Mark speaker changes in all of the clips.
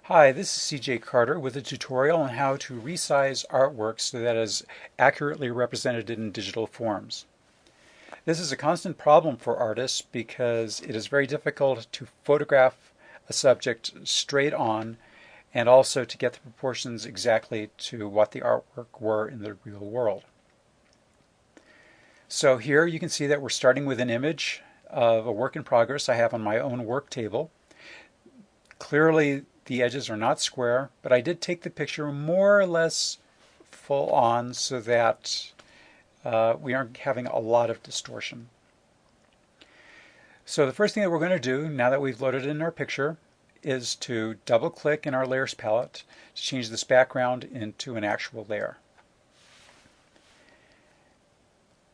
Speaker 1: Hi, this is CJ Carter with a tutorial on how to resize artwork so that it is accurately represented in digital forms. This is a constant problem for artists because it is very difficult to photograph a subject straight on and also to get the proportions exactly to what the artwork were in the real world. So here you can see that we're starting with an image of a work in progress I have on my own work table. Clearly the edges are not square, but I did take the picture more or less full on so that we aren't having a lot of distortion. So the first thing that we're going to do, now that we've loaded in our picture, is to double click in our layers palette to change this background into an actual layer.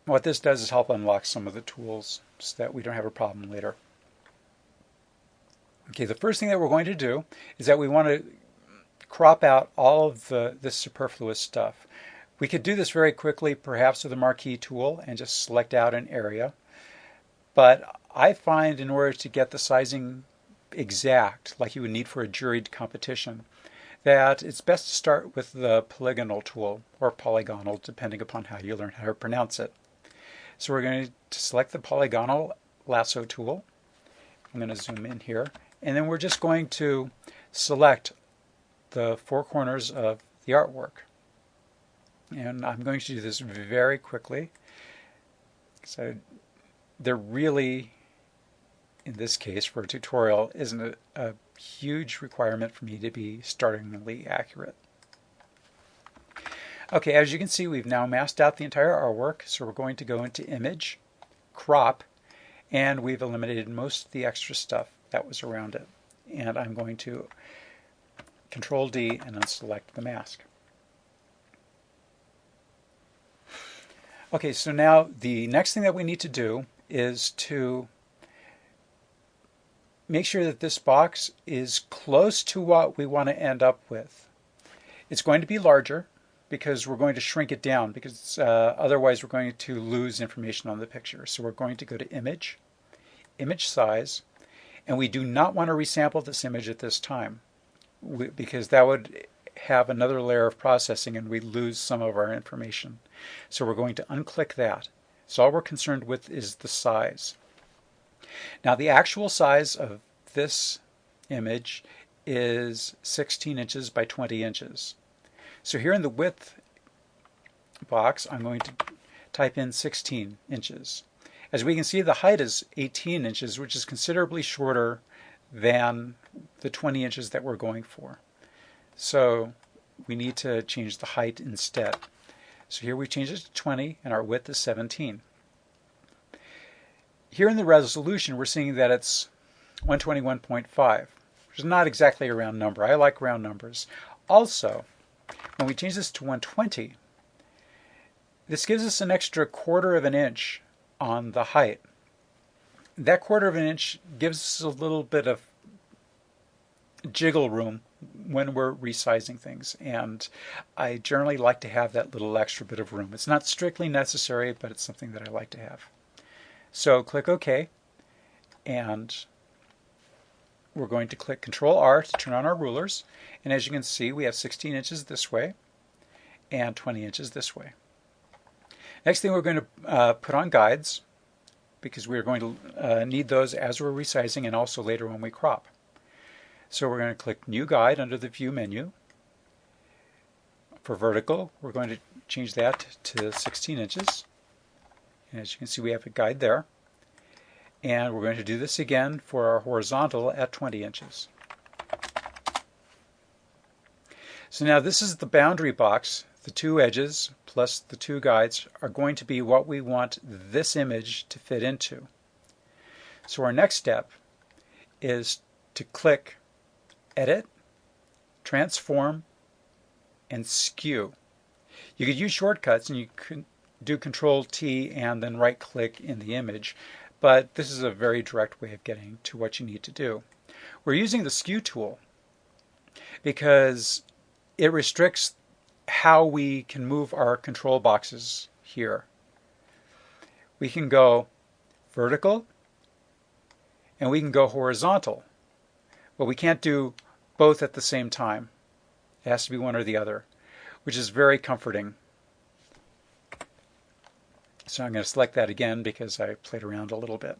Speaker 1: What this does is help unlock some of the tools so that we don't have a problem later. Okay, the first thing that we're going to do is that we want to crop out all of this superfluous stuff. We could do this very quickly, perhaps with a marquee tool, and just select out an area. But I find in order to get the sizing exact, like you would need for a juried competition, that it's best to start with the polygonal tool, or polygonal, depending upon how you learn how to pronounce it. So we're going to select the polygonal lasso tool. I'm going to zoom in here. And then we're just going to select the four corners of the artwork. And I'm going to do this very quickly. So there really, in this case for a tutorial, isn't a huge requirement for me to be startlingly accurate. Okay, as you can see, we've now masked out the entire artwork. So we're going to go into Image, Crop, and we've eliminated most of the extra stuff that was around it. And I'm going to Control D and unselect the mask. Okay, so now the next thing that we need to do is to make sure that this box is close to what we want to end up with. It's going to be larger because we're going to shrink it down because otherwise we're going to lose information on the picture. So we're going to go to Image, Image Size, and we do not want to resample this image at this time because that would have another layer of processing and we'd lose some of our information. So we're going to unclick that. So all we're concerned with is the size. Now the actual size of this image is 16 inches by 20 inches. So here in the width box, I'm going to type in 16 inches. As we can see, the height is 18 inches, which is considerably shorter than the 20 inches that we're going for. So we need to change the height instead. So here we change it to 20 and our width is 17. Here in the resolution, we're seeing that it's 121.5, which is not exactly a round number. I like round numbers. Also, when we change this to 120, this gives us an extra quarter of an inch on the height. That quarter of an inch gives us a little bit of jiggle room when we're resizing things, and I generally like to have that little extra bit of room. It's not strictly necessary, but it's something that I like to have. So click OK, and we're going to click Control R to turn on our rulers, and as you can see, we have 16 inches this way and 20 inches this way. Next thing, we're going to put on guides because we're going to need those as we're resizing and also later when we crop. So we're going to click New Guide under the View menu. For vertical, we're going to change that to 16 inches. And as you can see, we have a guide there. And we're going to do this again for our horizontal at 20 inches. So now this is the boundary box. The two edges plus the two guides are going to be what we want this image to fit into. So our next step is to click Edit, Transform, and Skew. You could use shortcuts and you could do Control T and then right click in the image, but this is a very direct way of getting to what you need to do. We're using the Skew tool because it restricts how we can move our control boxes here. We can go vertical and we can go horizontal, but we can't do both at the same time. It has to be one or the other, which is very comforting. So I'm going to select that again because I played around a little bit.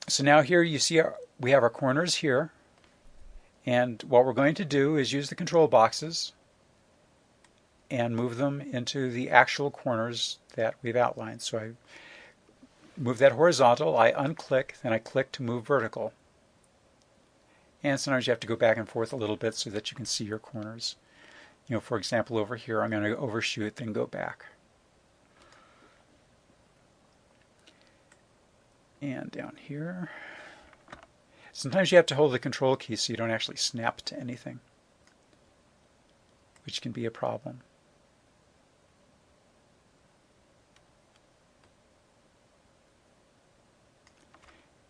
Speaker 1: So now here you see we have our corners here. And what we're going to do is use the control boxes and move them into the actual corners that we've outlined. So I move that horizontal, I unclick, then I click to move vertical. And sometimes you have to go back and forth a little bit so that you can see your corners. You know, for example, over here I'm going to overshoot, then go back. And down here. Sometimes you have to hold the control key so you don't actually snap to anything, which can be a problem.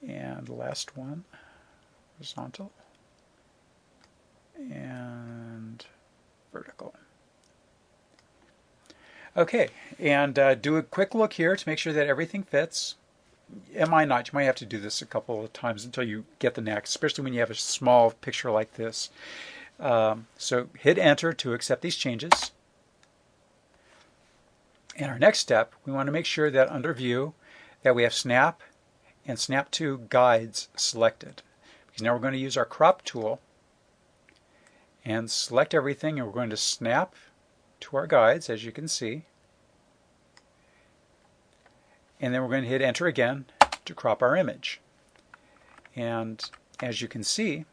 Speaker 1: And the last one, horizontal and vertical. Okay, and do a quick look here to make sure that everything fits. You might have to do this a couple of times until you get the knack, especially when you have a small picture like this. So hit enter to accept these changes. And our next step, we want to make sure that under view that we have snap and snap to guides selected. Because now we're going to use our crop tool and select everything, and we're going to snap to our guides, as you can see. And then we're going to hit enter again to crop our image. And as you can see,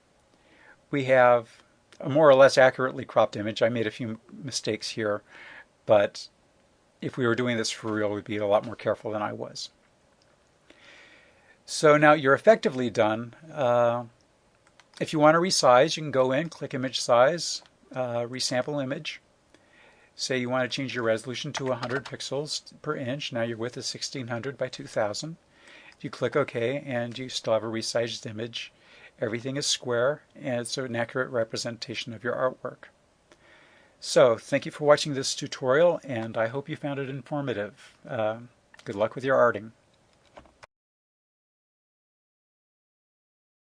Speaker 1: we have a more or less accurately cropped image. I made a few mistakes here, but if we were doing this for real, we'd be a lot more careful than I was. So now you're effectively done. If you want to resize, you can go in, click image size, resample image. Say you want to change your resolution to 100 pixels per inch. Now your width is 1600 by 2000. If you click OK and you still have a resized image, everything is square and it's an accurate representation of your artwork. So thank you for watching this tutorial, and I hope you found it informative. Good luck with your arting.